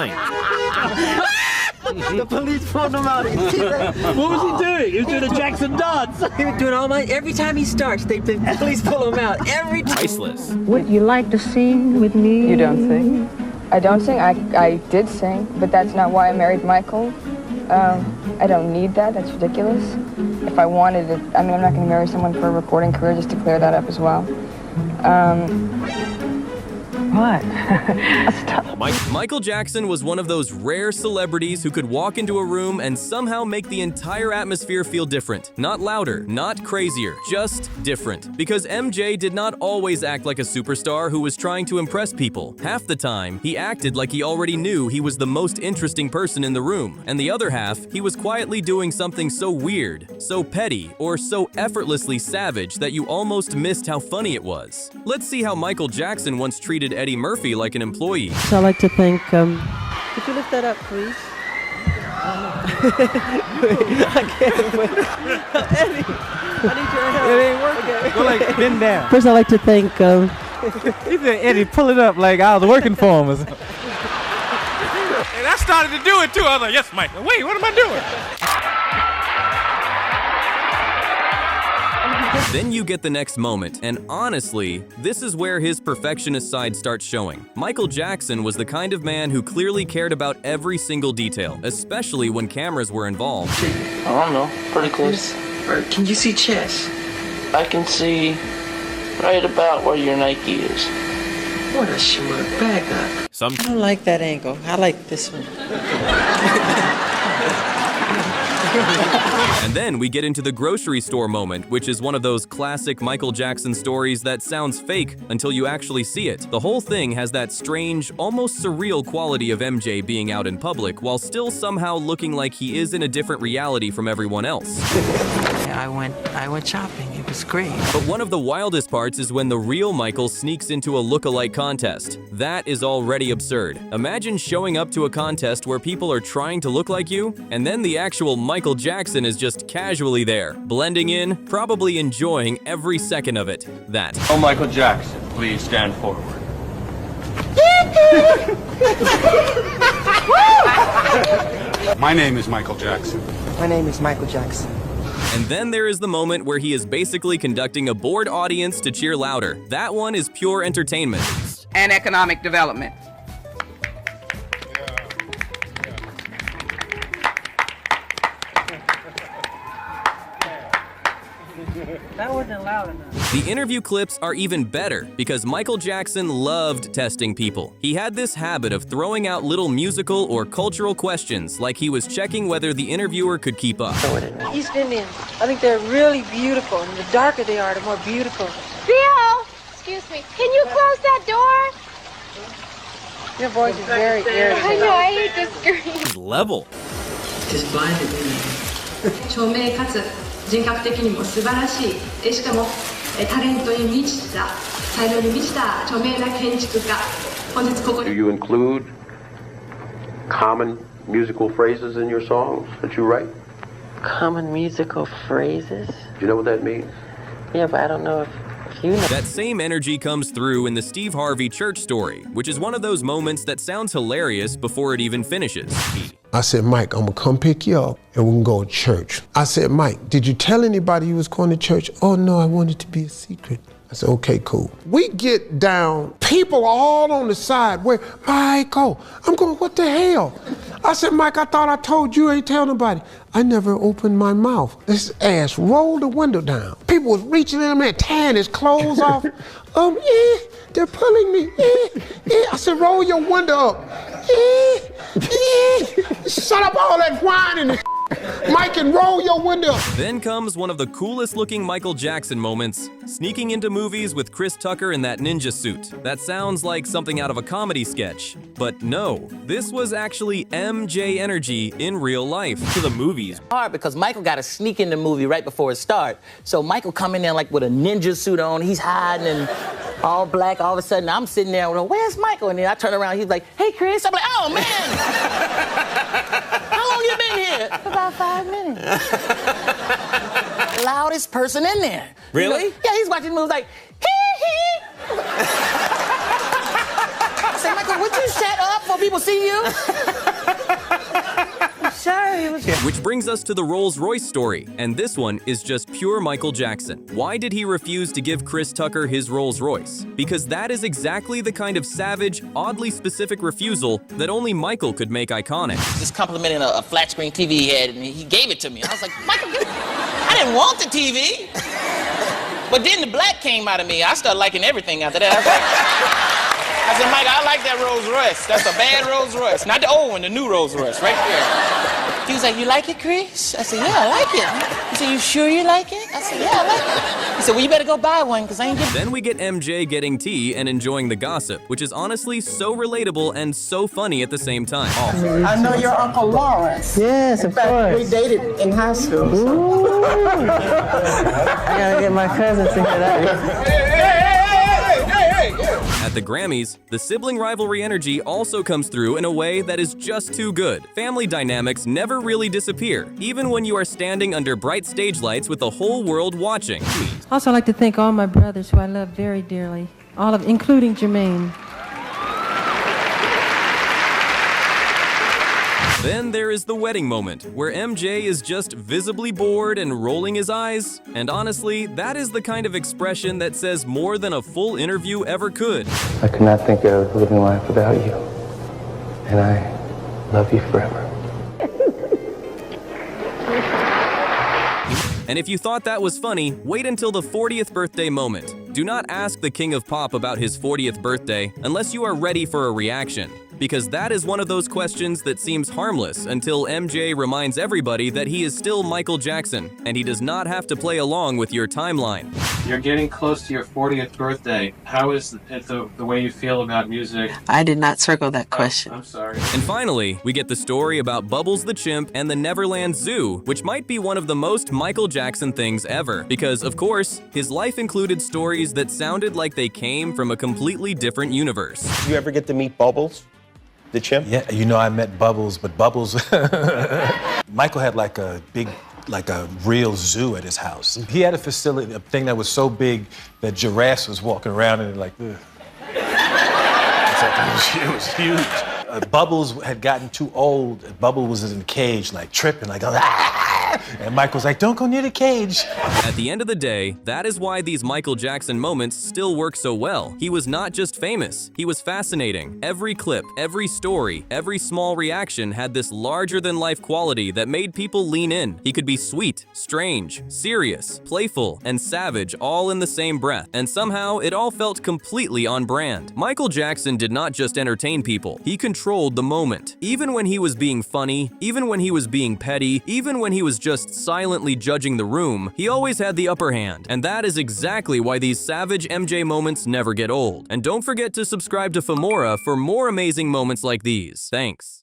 line. The police pulled him out. What was he doing? He was doing a Jackson dance. He was doing all my. Every time he starts, the police pull him out. Every time. Priceless. Would you like to sing with me? You don't sing? I don't sing. I did sing, but that's not why I married Michael. I don't need that. That's ridiculous. If I wanted it, I mean, I'm not going to marry someone for a recording career, just to clear that up as well. What? Michael Jackson was one of those rare celebrities who could walk into a room and somehow make the entire atmosphere feel different. Not louder, not crazier, just different. Because MJ did not always act like a superstar who was trying to impress people. Half the time, he acted like he already knew he was the most interesting person in the room. And the other half, he was quietly doing something so weird, so petty, or so effortlessly savage that you almost missed how funny it was. Let's see how Michael Jackson once treated Eddie Murphy like an employee. So I'd like to thank, could you lift that up, please? I can't wait. Eddie, I need your help. It ain't working. Okay. Go like bend down. First, I'd like to thank, He said, Eddie, pull it up like I was working for him. And I started to do it too. I was like, yes, Mike. Wait, what am I doing? Then you get the next moment, and honestly, this is where his perfectionist side starts showing. Michael Jackson was the kind of man who clearly cared about every single detail, especially when cameras were involved. I don't know, pretty close. Or can you see chess? I can see right about where your Nike is. What a schmuck. Back up. I don't like that angle. I like this one. And then we get into the grocery store moment, which is one of those classic Michael Jackson stories that sounds fake until you actually see it. The whole thing has that strange, almost surreal quality of MJ being out in public while still somehow looking like he is in a different reality from everyone else. I went shopping. It was great. But one of the wildest parts is when the real Michael sneaks into a look-alike contest. That is already absurd. Imagine showing up to a contest where people are trying to look like you, and then the actual Michael Jackson is just casually there, blending in, probably enjoying every second of it. That. Oh, Michael Jackson, please stand forward. My name is Michael Jackson. My name is Michael Jackson. And then there is the moment where he is basically conducting a bored audience to cheer louder. That one is pure entertainment. And economic development. That wasn't loud enough. The interview clips are even better because Michael Jackson loved testing people. He had this habit of throwing out little musical or cultural questions like he was checking whether the interviewer could keep up. East Indians, I think they're really beautiful, and the darker they are, the more beautiful. Bill! Excuse me. Can you close that door? Your voice is very irritating. I know, I hate this screen. His level. Just blinded me. 著名かつ人格的にも素晴らしい、しかもタレントに満ちた、才能に満ちた著名な建築家。本日ここに。 Do you include common musical phrases in your songs that you write? Common musical phrases? Do you know what that means? Yeah, but I don't know if you know. That same energy comes through in the Steve Harvey church story, which is one of those moments that sounds hilarious before it even finishes. I said, Mike, I'm gonna come pick you up and we can go to church. I said, Mike, did you tell anybody you was going to church? Oh no, I wanted it to be a secret. I said, okay, cool. We get down, people all on the side, where, Michael, I'm going, what the hell? I said, Mike, I thought I told you, ain't tell nobody. I never opened my mouth. This ass rolled the window down. People was reaching in there, tearing his clothes off. They're pulling me. I said, roll your window up. Shut up all that whining and Mike, and roll your window up. Then comes one of the coolest looking Michael Jackson moments, sneaking into movies with Chris Tucker in that ninja suit. That sounds like something out of a comedy sketch. But no, this was actually MJ energy in real life. To the movies. Hard because Michael got to sneak in the movie right before it starts. So Michael come in there like with a ninja suit on, he's hiding and all black. All of a sudden I'm sitting there, where's Michael? And then I turn around, he's like, hey Chris. I'm like, oh man. How long you been here? About 5 minutes. Loudest person in there. Really? Yeah, he's watching the movie like, hee hee. I said, Michael, Would you shut up before people see you? Sorry. Which brings us to the Rolls-Royce story, and this one is just pure Michael Jackson. Why did he refuse to give Chris Tucker his Rolls-Royce? Because that is exactly the kind of savage, oddly specific refusal that only Michael could make iconic. Just complimenting a flat screen TV he had, and he gave it to me. I was like, Michael, I didn't want the TV. But then the black came out of me. I started liking everything after that. I said, Mike, I like that Rolls Royce. That's a bad Rolls Royce. Not the old one, the new Rolls Royce, right there. He was like, you like it, Chris? I said, yeah, I like it. He said, you sure you like it? I said, yeah, I like it. He said, well, you better go buy one, because I ain't getting. Then we get MJ getting tea and enjoying the gossip, which is honestly so relatable and so funny at the same time. I know your Uncle Lawrence. Yes, of course. We dated in high school. Ooh. I gotta get my cousins to hear that. At the Grammys, the sibling rivalry energy also comes through in a way that is just too good. Family dynamics never really disappear, even when you are standing under bright stage lights with the whole world watching. Also, I'd like to thank all my brothers who I love very dearly, including Jermaine. Then there is the wedding moment, where MJ is just visibly bored and rolling his eyes. And honestly, that is the kind of expression that says more than a full interview ever could. I could not think of living life without you. And I love you forever. And if you thought that was funny, wait until the 40th birthday moment. Do not ask the King of Pop about his 40th birthday unless you are ready for a reaction. Because that is one of those questions that seems harmless until MJ reminds everybody that he is still Michael Jackson, and he does not have to play along with your timeline. You're getting close to your 40th birthday. How is it the way you feel about music? I did not circle that question. I'm sorry. And finally, we get the story about Bubbles the chimp and the Neverland Zoo, which might be one of the most Michael Jackson things ever. Because, of course, his life included stories that sounded like they came from a completely different universe. You ever get to meet Bubbles, the chimp? Yeah, you know, I met Bubbles, but Bubbles... Michael had like a real zoo at his house. He had a facility, a thing that was so big that giraffes was walking around and like, ugh. It was huge. Bubbles had gotten too old. Bubbles was in the cage, like tripping, like, ah! And Michael's like, don't go near the cage. At the end of the day, that is why these Michael Jackson moments still work so well. He was not just famous, he was fascinating. Every clip, every story, every small reaction had this larger-than-life quality that made people lean in. He could be sweet, strange, serious, playful, and savage all in the same breath. And somehow, it all felt completely on brand. Michael Jackson did not just entertain people, he controlled the moment. Even when he was being funny, even when he was being petty, even when he was just silently judging the room, he always had the upper hand. And that is exactly why these savage MJ moments never get old. And don't forget to subscribe to Fimora for more amazing moments like these. Thanks.